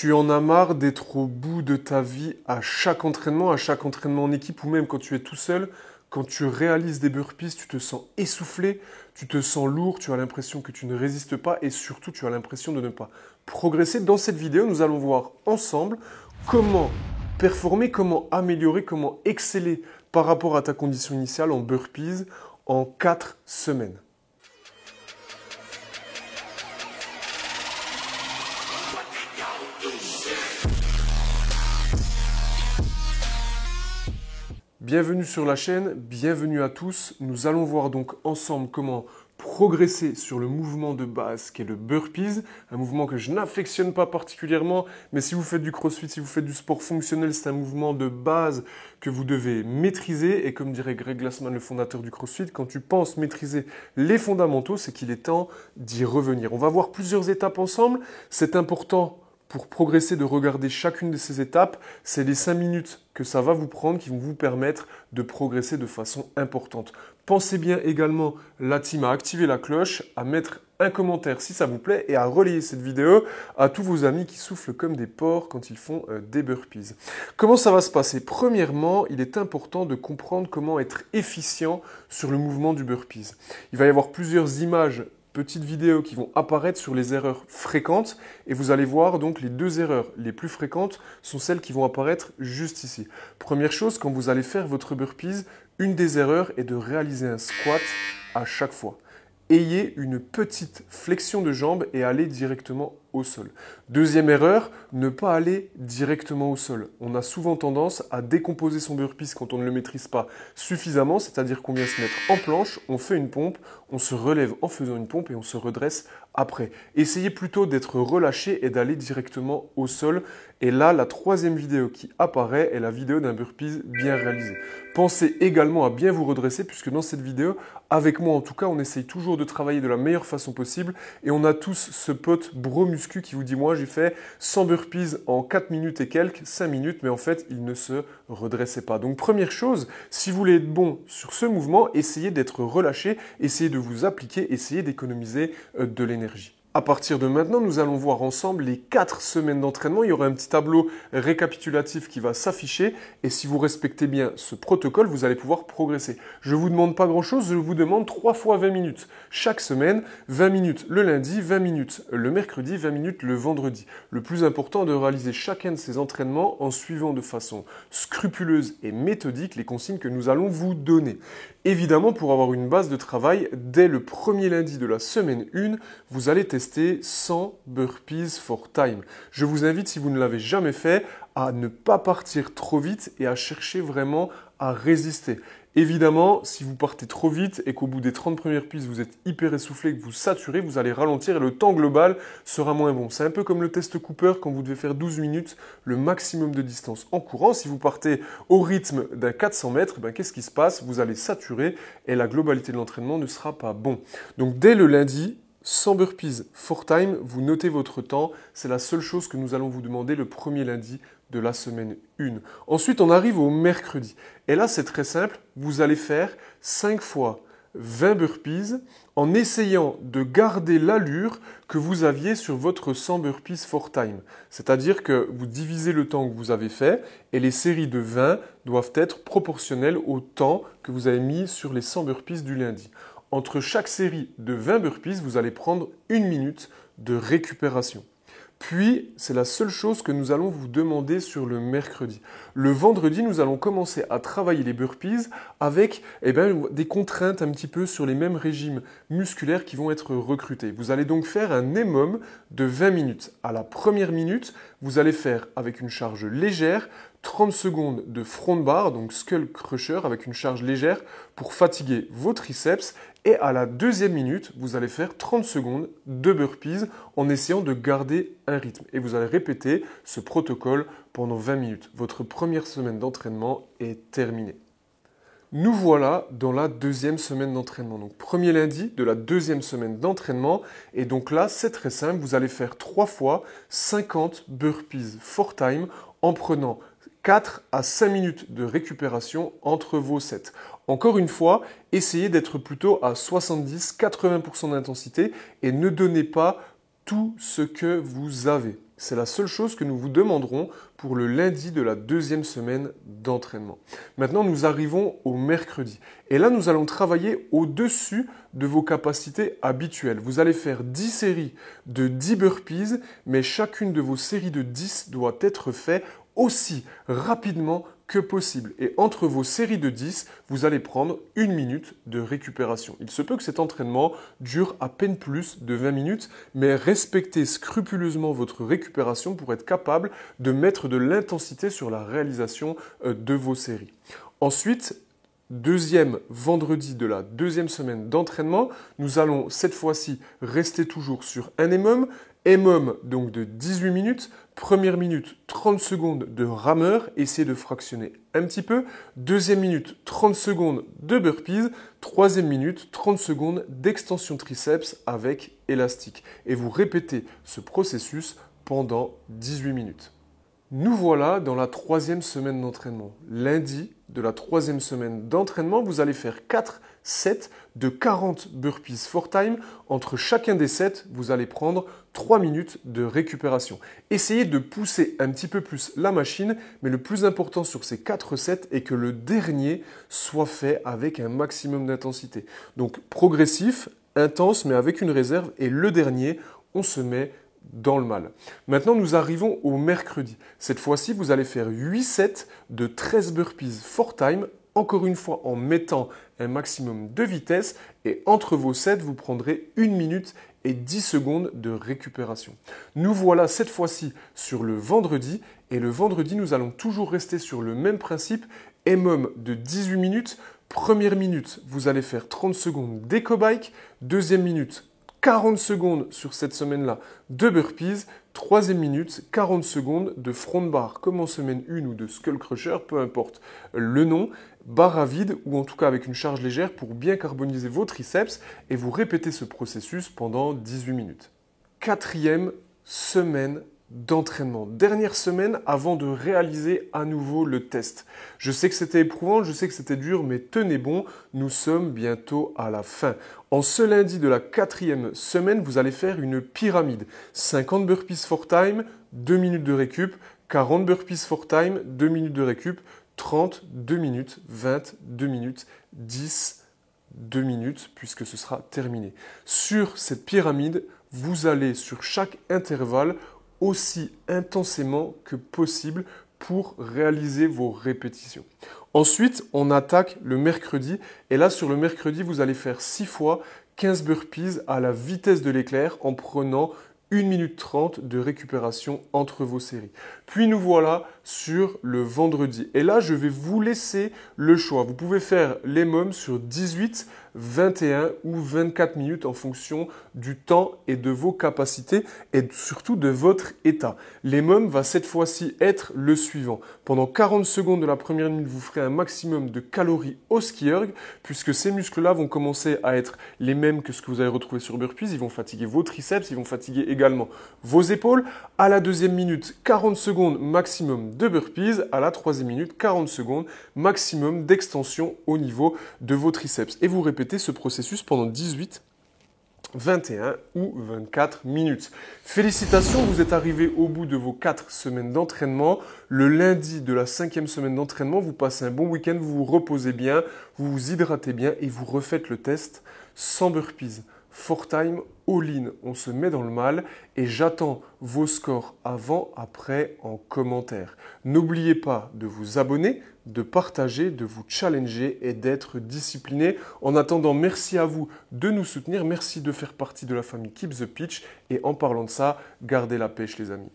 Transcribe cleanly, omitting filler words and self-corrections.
Tu en as marre d'être au bout de ta vie à chaque entraînement en équipe ou même quand tu es tout seul. Quand tu réalises des burpees, tu te sens essoufflé, tu te sens lourd, tu as l'impression que tu ne résistes pas et surtout tu as l'impression de ne pas progresser. Dans cette vidéo, nous allons voir ensemble comment performer, comment améliorer, comment exceller par rapport à ta condition initiale en burpees en 4 semaines. Bienvenue sur la chaîne, bienvenue à tous. Nous allons voir donc ensemble comment progresser sur le mouvement de base qui est le burpees, un mouvement que je n'affectionne pas particulièrement, mais si vous faites du crossfit, si vous faites du sport fonctionnel, c'est un mouvement de base que vous devez maîtriser. Et comme dirait Greg Glassman, le fondateur du crossfit, quand tu penses maîtriser les fondamentaux, c'est qu'il est temps d'y revenir. On va voir plusieurs étapes ensemble. C'est important pour progresser de regarder chacune de ces étapes. C'est les 5 minutes que ça va vous prendre qui vont vous permettre de progresser de façon importante. Pensez bien également, la team, à activer la cloche, à mettre un commentaire si ça vous plaît et à relayer cette vidéo à tous vos amis qui soufflent comme des porcs quand ils font des burpees. Comment ça va se passer? Premièrement, il est important de comprendre comment être efficient sur le mouvement du burpees. Il va y avoir plusieurs images, petites vidéos qui vont apparaître sur les erreurs fréquentes et vous allez voir donc les 2 erreurs les plus fréquentes sont celles qui vont apparaître juste ici. Première chose, quand vous allez faire votre burpees, une des erreurs est de réaliser un squat à chaque fois. Ayez une petite flexion de jambe et allez directement au sol. Deuxième erreur, ne pas aller directement au sol. On a souvent tendance à décomposer son burpees quand on ne le maîtrise pas suffisamment, c'est-à-dire qu'on vient se mettre en planche, on fait une pompe, on se relève en faisant une pompe et on se redresse après. Essayez plutôt d'être relâché et d'aller directement au sol. Et là, la 3e vidéo qui apparaît est la vidéo d'un burpees bien réalisé. Pensez également à bien vous redresser puisque dans cette vidéo, avec moi en tout cas, on essaye toujours de travailler de la meilleure façon possible et on a tous ce pote bro muscu qui vous dit moi j'ai fait 100 burpees en 4 minutes et quelques, 5 minutes, mais en fait il ne se redressait pas. Donc première chose, si vous voulez être bon sur ce mouvement, essayez d'être relâché, essayez de vous appliquer, essayez d'économiser de l'énergie. À partir de maintenant, nous allons voir ensemble les 4 semaines d'entraînement. Il y aura un petit tableau récapitulatif qui va s'afficher et si vous respectez bien ce protocole, vous allez pouvoir progresser. Je ne vous demande pas grand-chose, je vous demande 3 fois 20 minutes. Chaque semaine, 20 minutes le lundi, 20 minutes le mercredi, 20 minutes le vendredi. Le plus important est de réaliser chacun de ces entraînements en suivant de façon scrupuleuse et méthodique les consignes que nous allons vous donner. Évidemment, pour avoir une base de travail, dès le premier lundi de la semaine 1, vous allez tester 100 burpees for time. Je vous invite, si vous ne l'avez jamais fait, à ne pas partir trop vite et à chercher vraiment à résister. Évidemment, si vous partez trop vite et qu'au bout des 30 premières pistes, vous êtes hyper essoufflé, que vous saturez, vous allez ralentir et le temps global sera moins bon. C'est un peu comme le test Cooper quand vous devez faire 12 minutes, le maximum de distance en courant. Si vous partez au rythme d'un 400 mètres, qu'est-ce qui se passe? Vous allez saturer et la globalité de l'entraînement ne sera pas bon. Donc dès le lundi, 100 burpees for time, vous notez votre temps. C'est la seule chose que nous allons vous demander le premier lundi de la semaine 1. Ensuite, on arrive au mercredi. Et là, c'est très simple. Vous allez faire 5 fois 20 burpees en essayant de garder l'allure que vous aviez sur votre 100 burpees for time. C'est-à-dire que vous divisez le temps que vous avez fait et les séries de 20 doivent être proportionnelles au temps que vous avez mis sur les 100 burpees du lundi. Entre chaque série de 20 burpees, vous allez prendre 1 minute de récupération. Puis, c'est la seule chose que nous allons vous demander sur le mercredi. Le vendredi, nous allons commencer à travailler les burpees avec des contraintes un petit peu sur les mêmes régimes musculaires qui vont être recrutés. Vous allez donc faire un EMOM de 20 minutes. À la première minute, vous allez faire avec une charge légère 30 secondes de front bar, donc skull crusher avec une charge légère pour fatiguer vos triceps. Et à la 2e minute, vous allez faire 30 secondes de burpees en essayant de garder un rythme. Et vous allez répéter ce protocole pendant 20 minutes. Votre première semaine d'entraînement est terminée. Nous voilà dans la 2e semaine d'entraînement. Donc premier lundi de la 2e semaine d'entraînement. Et donc là, c'est très simple. Vous allez faire 3 fois 50 burpees for time en prenant 4 à 5 minutes de récupération entre vos sets. Encore une fois, essayez d'être plutôt à 70-80% d'intensité et ne donnez pas tout ce que vous avez. C'est la seule chose que nous vous demanderons pour le lundi de la deuxième semaine d'entraînement. Maintenant, nous arrivons au mercredi. Et là, nous allons travailler au-dessus de vos capacités habituelles. Vous allez faire 10 séries de 10 burpees, mais chacune de vos séries de 10 doit être faite aussi rapidement que possible. Et entre vos séries de 10, vous allez prendre 1 minute de récupération. Il se peut que cet entraînement dure à peine plus de 20 minutes, mais respectez scrupuleusement votre récupération pour être capable de mettre de l'intensité sur la réalisation de vos séries. Ensuite, deuxième vendredi de la deuxième semaine d'entraînement, nous allons cette fois-ci rester toujours sur un EMOM donc de 18 minutes. Première minute, 30 secondes de rameur, essayez de fractionner un petit peu. Deuxième minute, 30 secondes de burpees. Troisième minute, 30 secondes d'extension triceps avec élastique. Et vous répétez ce processus pendant 18 minutes. Nous voilà dans la troisième semaine d'entraînement. Lundi de la troisième semaine d'entraînement, vous allez faire 4 sets de 40 burpees for time. Entre chacun des sets, vous allez prendre 3 minutes de récupération. Essayez de pousser un petit peu plus la machine, mais le plus important sur ces 4 sets est que le dernier soit fait avec un maximum d'intensité. Donc progressif, intense, mais avec une réserve. Et le dernier, on se met dans le mal. Maintenant, nous arrivons au mercredi. Cette fois-ci, vous allez faire 8 sets de 13 burpees for time, encore une fois en mettant un maximum de vitesse. Et entre vos sets, vous prendrez 1 minute et 10 secondes de récupération. Nous voilà cette fois-ci sur le vendredi. Et le vendredi, nous allons toujours rester sur le même principe. EMOM de 18 minutes. Première minute, vous allez faire 30 secondes d'éco-bike. Deuxième minute, 40 secondes sur cette semaine-là de burpees. Troisième minute, 40 secondes de front bar, comme en semaine 1 ou de skull crusher, peu importe le nom, barre à vide ou en tout cas avec une charge légère pour bien carboniser vos triceps et vous répétez ce processus pendant 18 minutes. Quatrième semaine d'entraînement. Dernière semaine avant de réaliser à nouveau le test. Je sais que c'était éprouvant, je sais que c'était dur, mais tenez bon, nous sommes bientôt à la fin. En ce lundi de la quatrième semaine, vous allez faire une pyramide. 50 burpees for time, 2 minutes de récup, 40 burpees for time, 2 minutes de récup, 30, 2 minutes, 20, 2 minutes, 10, 2 minutes, puisque ce sera terminé. Sur cette pyramide, vous allez sur chaque intervalle aussi intensément que possible pour réaliser vos répétitions. Ensuite, on attaque le mercredi. Et là, sur le mercredi, vous allez faire 6 fois 15 burpees à la vitesse de l'éclair en prenant 1 minute 30 de récupération entre vos séries. Puis nous voilà sur le vendredi. Et là, je vais vous laisser le choix. Vous pouvez faire l'EMOM sur 18, 21 ou 24 minutes en fonction du temps et de vos capacités et surtout de votre état. L'EMOM va cette fois-ci être le suivant. Pendant 40 secondes de la première minute, vous ferez un maximum de calories au ski erg puisque ces muscles-là vont commencer à être les mêmes que ce que vous avez retrouvé sur burpees. Ils vont fatiguer vos triceps, ils vont fatiguer également vos épaules. À la deuxième minute, 40 secondes maximum de burpees. À la troisième minute, 40 secondes maximum d'extension au niveau de vos triceps. Et vous répétez ce processus pendant 18, 21 ou 24 minutes. Félicitations, vous êtes arrivé au bout de vos 4 semaines d'entraînement. Le lundi de la 5e semaine d'entraînement, vous passez un bon week-end, vous vous reposez bien, vous vous hydratez bien et vous refaites le test sans burpees. For time, all-in, on se met dans le mal et j'attends vos scores avant, après en commentaire. N'oubliez pas de vous abonner, de partager, de vous challenger et d'être discipliné. En attendant, merci à vous de nous soutenir, merci de faire partie de la famille Keep the Pitch et en parlant de ça, gardez la pêche les amis.